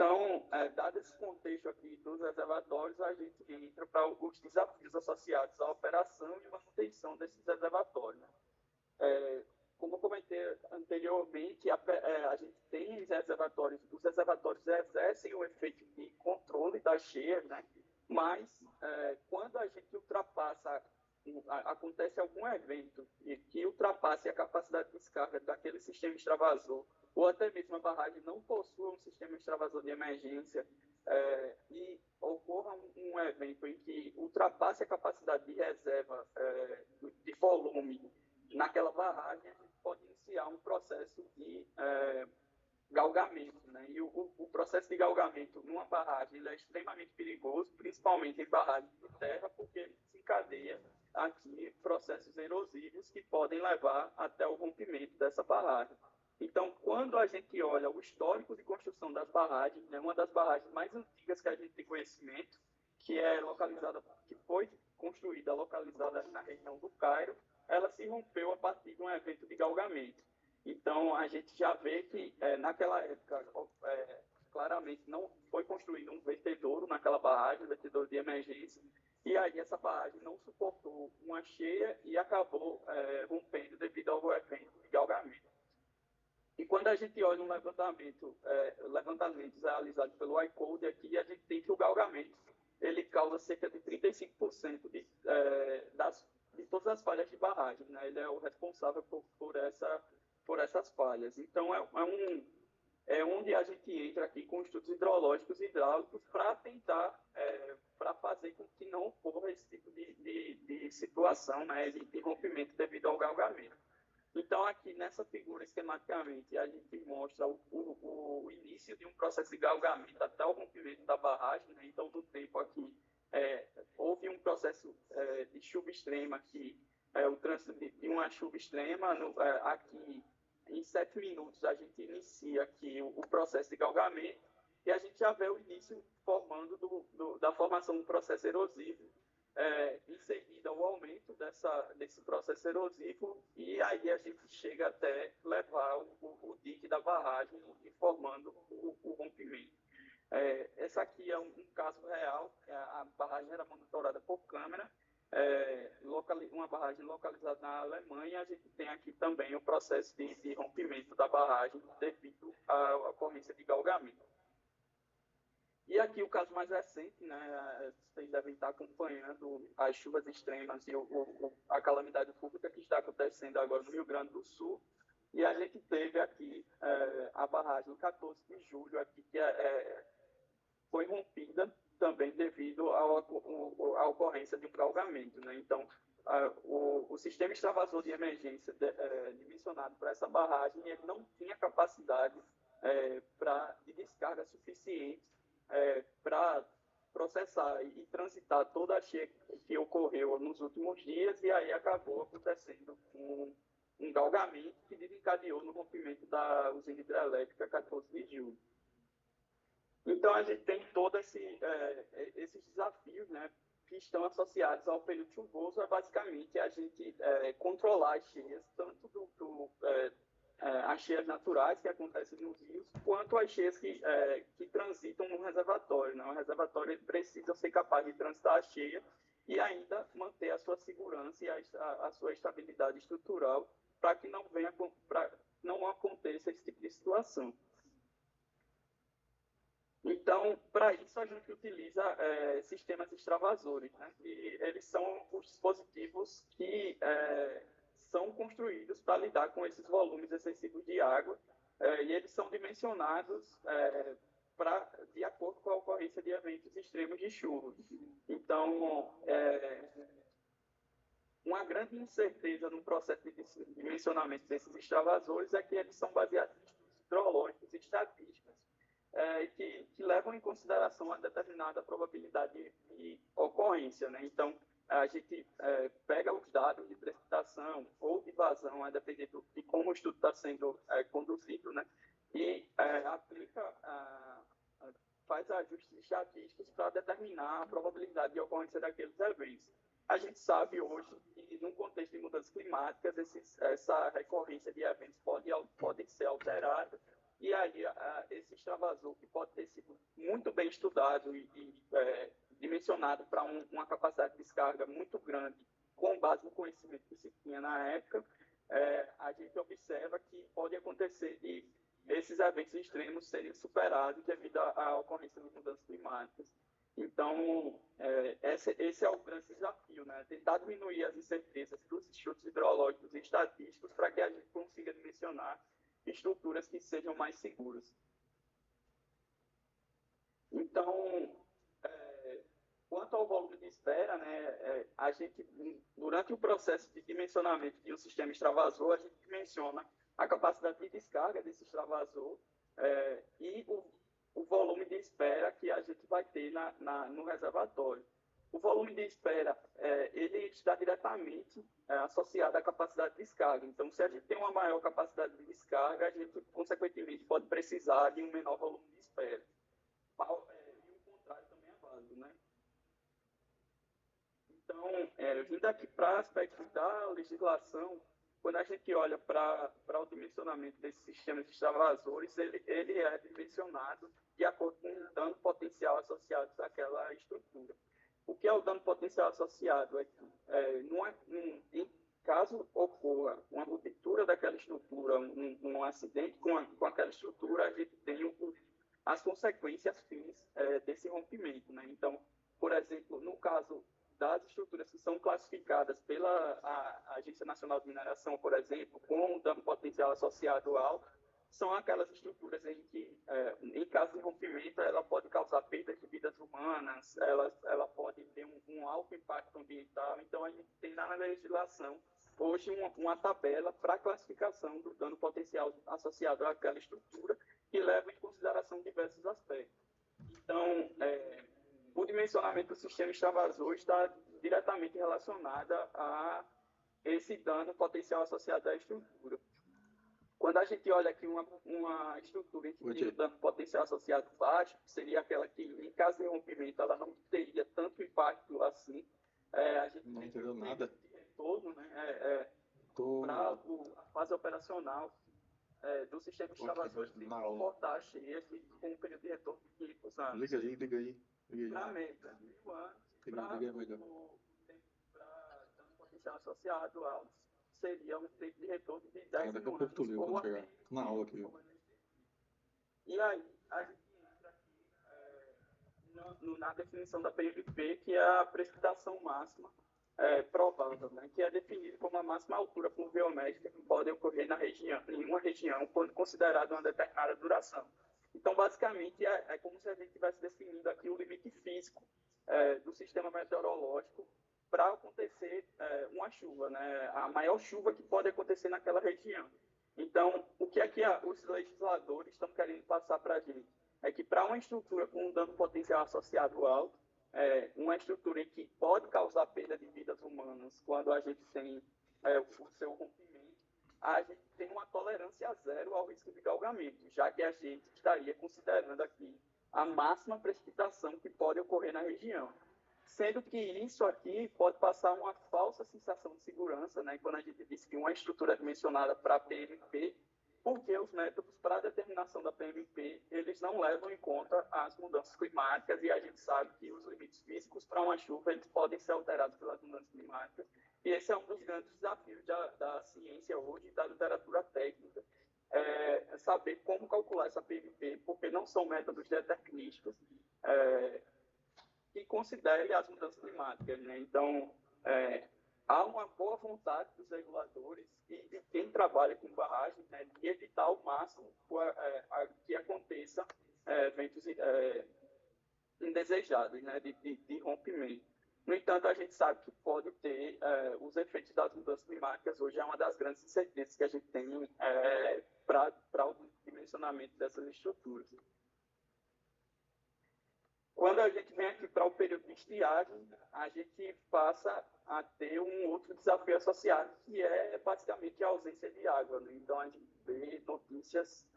Então, dado esse contexto aqui dos reservatórios, a gente entra para os desafios associados à operação e manutenção desses reservatórios. Né? Como eu comentei anteriormente, a gente tem os reservatórios exercem o efeito de controle das cheias, né? Mas quando a gente ultrapassa, acontece algum evento que ultrapasse a capacidade de descarga daquele sistema extravasor, ou até mesmo a barragem não possua um sistema extravasor de emergência, e ocorra um evento em que ultrapasse a capacidade de reserva de volume naquela barragem, a gente pode iniciar um processo de galgamento. Né? E o processo de galgamento numa barragem ele é extremamente perigoso, principalmente em barragens de terra, porque ele desencadeia aqui processos erosivos que podem levar até o rompimento dessa barragem. Então, quando a gente olha o histórico de construção das barragens, né, uma das barragens mais antigas que a gente tem conhecimento, que foi localizada na região do Cairo, ela se rompeu a partir de um evento de galgamento. Então, a gente já vê que, naquela época, claramente não foi construído um vertedouro naquela barragem, um vertedouro de emergência, e aí essa barragem não suportou uma cheia e acabou rompendo devido ao evento de galgamento. E quando a gente olha um levantamentos realizados pelo iCode aqui, a gente tem que o galgamento ele causa cerca de 35% de todas as falhas de barragem. Né? Ele é o responsável por essas falhas. Então, é onde a gente entra aqui com estudos hidrológicos e hidráulicos para tentar, para fazer com que não ocorra esse tipo de situação, né, de rompimento devido ao galgamento. Então, aqui nessa figura, esquematicamente, a gente mostra o início de um processo de galgamento até o rompimento da barragem. Né? Então, no tempo aqui, houve um processo de chuva extrema, o trânsito de uma chuva extrema. Aqui, em 7 minutos, a gente inicia aqui o processo de galgamento e a gente já vê o início da formação do processo erosivo, em seguida o aumento desse processo erosivo, e aí a gente chega até levar o dique da barragem e formando o rompimento. Essa aqui é um caso real. A barragem era monitorada por câmera, uma barragem localizada na Alemanha. A gente tem aqui também o processo de rompimento da barragem devido à ocorrência de galgamento. E aqui o caso mais recente, né, vocês devem estar acompanhando as chuvas extremas e a calamidade pública que está acontecendo agora no Rio Grande do Sul. E a gente teve aqui a barragem 14 de julho, aqui, que foi rompida também devido à ocorrência de um galgamento. Né? Então, o sistema extravasor de emergência dimensionado para essa barragem ele não tinha capacidade de descarga suficiente para processar e transitar toda a cheia que ocorreu nos últimos dias, e aí acabou acontecendo um galgamento que desencadeou no rompimento da usina hidrelétrica 14 de julho. Então, a gente tem todos esses desafios, né, que estão associados ao período chuvoso. Basicamente, a gente controlar as cheias, tanto as cheias naturais que acontecem nos rios, quanto as cheias que transitam no reservatório. Né? O reservatório precisa ser capaz de transitar a cheia e ainda manter a sua segurança e a sua estabilidade estrutural para que não aconteça esse tipo de situação. Então, para isso, a gente utiliza sistemas extravasores, né? E eles são os dispositivos que são construídos para lidar com esses volumes excessivos de água, e eles são dimensionados de acordo com a ocorrência de eventos extremos de chuva. Então, uma grande incerteza no processo de dimensionamento desses extravasores é que eles são baseados em estudos hidrológicos e estatísticas, que levam em consideração a determinada probabilidade de ocorrência. Né? Então, a gente pega os dados de precipitação ou de vazão, a depender de como o estudo está sendo conduzido, né? E faz ajustes estatísticos para determinar a probabilidade de ocorrência daqueles eventos. A gente sabe hoje que, no contexto de mudanças climáticas, essa recorrência de eventos pode ser alterada, E aí, esse extravasor, que pode ter sido muito bem estudado e dimensionado para uma capacidade de descarga muito grande, com base no conhecimento que se tinha na época, a gente observa que pode acontecer de esses eventos extremos serem superados devido à ocorrência de mudanças climáticas. Então, esse é o grande desafio, né? Tentar diminuir as incertezas dos institutos hidrológicos e estatísticos para que a gente consiga dimensionar estruturas que sejam mais seguras. Então, quanto ao volume de espera, né, a gente, durante o processo de dimensionamento de um sistema extravasor, a gente dimensiona a capacidade de descarga desse extravasor e o volume de espera que a gente vai ter no reservatório. O volume de espera, ele está diretamente associado à capacidade de descarga. Então, se a gente tem uma maior capacidade de descarga, a gente, consequentemente, pode precisar de um menor volume de espera. E o contrário também é válido, né? Então, vindo aqui para aspectos da legislação, quando a gente olha para o dimensionamento desses sistemas de extravasores, ele é dimensionado de acordo com o dano potencial associado àquela estrutura. O que é o dano potencial associado? Em caso ocorra uma ruptura daquela estrutura, um acidente com aquela estrutura, a gente tem as consequências fins desse rompimento, né? Então, por exemplo, no caso das estruturas que são classificadas pela Agência Nacional de Mineração, por exemplo, com dano potencial associado alto, são aquelas estruturas em que, em caso de rompimento, ela pode causar perda de vidas humanas, ela pode ter um alto impacto ambiental. Então, a gente tem na legislação hoje uma tabela para a classificação do dano potencial associado àquela estrutura, que leva em consideração diversos aspectos. Então, o dimensionamento do sistema extravasor está diretamente relacionado a esse dano potencial associado à estrutura. Quando a gente olha aqui uma estrutura em que tem um dano potencial associado baixo, seria aquela que, em caso de rompimento, ela não teria tanto impacto assim. A gente não tem entendeu nada de retorno, né? Para a fase operacional do sistema extravasor, tem que comportar cheias com um período de retorno de 500 anos. Liga aí. Para média, 1.000 anos, para dano potencial associado ao seria um tempo de retorno de 10 mil anos. Quando chegar na aula aqui. E aí, a gente entra aqui na definição da PMP, que é a precipitação máxima provável, né, que é definida como a máxima altura pluviométrica que pode ocorrer em uma região quando considerada uma determinada duração. Então, basicamente, é como se a gente estivesse definindo aqui o limite físico do sistema meteorológico para acontecer uma chuva, né? A maior chuva que pode acontecer naquela região. Então, o que é que os legisladores estão querendo passar para a gente? É que para uma estrutura com um dano potencial associado alto, uma estrutura em que pode causar perda de vidas humanas quando a gente tem o seu rompimento, a gente tem uma tolerância zero ao risco de galgamento, já que a gente estaria considerando aqui a máxima precipitação que pode ocorrer na região. Sendo que isso aqui pode passar uma falsa sensação de segurança, né, quando a gente diz que uma estrutura é dimensionada para a PMP, porque os métodos para a determinação da PMP, eles não levam em conta as mudanças climáticas, e a gente sabe que os limites físicos para uma chuva eles podem ser alterados pelas mudanças climáticas, e esse é um dos grandes desafios da ciência hoje, da literatura técnica, saber como calcular essa PMP, porque não são métodos determinísticos, que considere as mudanças climáticas, né? Então, há uma boa vontade dos reguladores e de quem trabalha com barragem, né, de evitar ao máximo que aconteça eventos indesejados, né, de rompimento. No entanto, a gente sabe que pode ter os efeitos das mudanças climáticas. Hoje é uma das grandes incertezas que a gente tem para o dimensionamento dessas estruturas. Quando a gente vem aqui para o período de estiagem, a gente passa a ter um outro desafio associado, que é basicamente a ausência de água, né? Então, a gente vê notícias,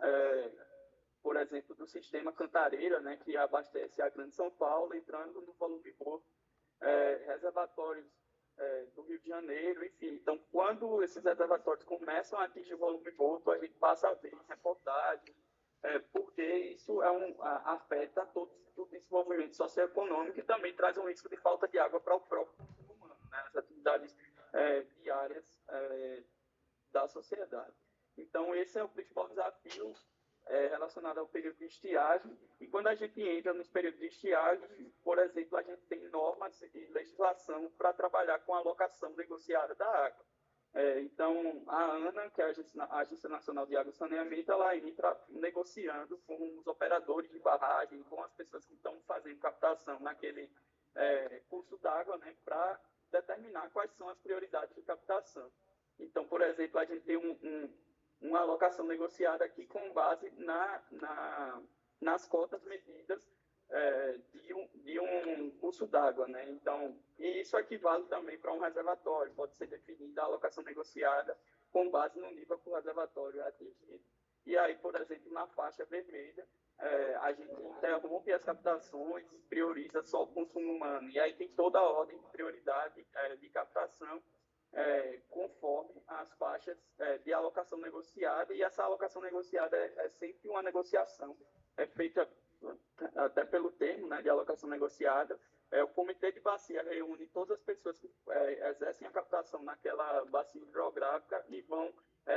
por exemplo, do sistema Cantareira, né, que abastece a Grande São Paulo, entrando no volume morto, reservatórios do Rio de Janeiro, enfim. Então, quando esses reservatórios começam a atingir o volume morto, a gente passa a ver reportagens porque isso afeta todo o desenvolvimento socioeconômico e também traz um risco de falta de água para o próprio consumo humano, né? As atividades diárias da sociedade. Então, esse é o principal desafio relacionado ao período de estiagem. E quando a gente entra nos períodos de estiagem, por exemplo, a gente tem normas e legislação para trabalhar com a alocação negociada da água. Então, a ANA, que é a Agência Nacional de Água e Saneamento, ela entra negociando com os operadores de barragem, com as pessoas que estão fazendo captação naquele curso d'água, né, para determinar quais são as prioridades de captação. Então, por exemplo, a gente tem uma alocação negociada aqui com base nas cotas medidas de um curso d'água, né? Então, e isso equivale também para um reservatório, pode ser definida a alocação negociada com base no nível que o reservatório é atingido. E aí, por exemplo, na faixa vermelha, a gente interrompe as captações, prioriza só o consumo humano, e aí tem toda a ordem de prioridade de captação conforme as faixas de alocação negociada, e essa alocação negociada é sempre uma negociação, feita até pelo termo, né, de alocação negociada. O Comitê de Bacia reúne todas as pessoas que exercem a captação naquela bacia hidrográfica e vão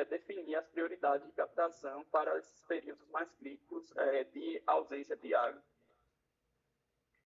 definir as prioridades de captação para esses períodos mais críticos de ausência de água.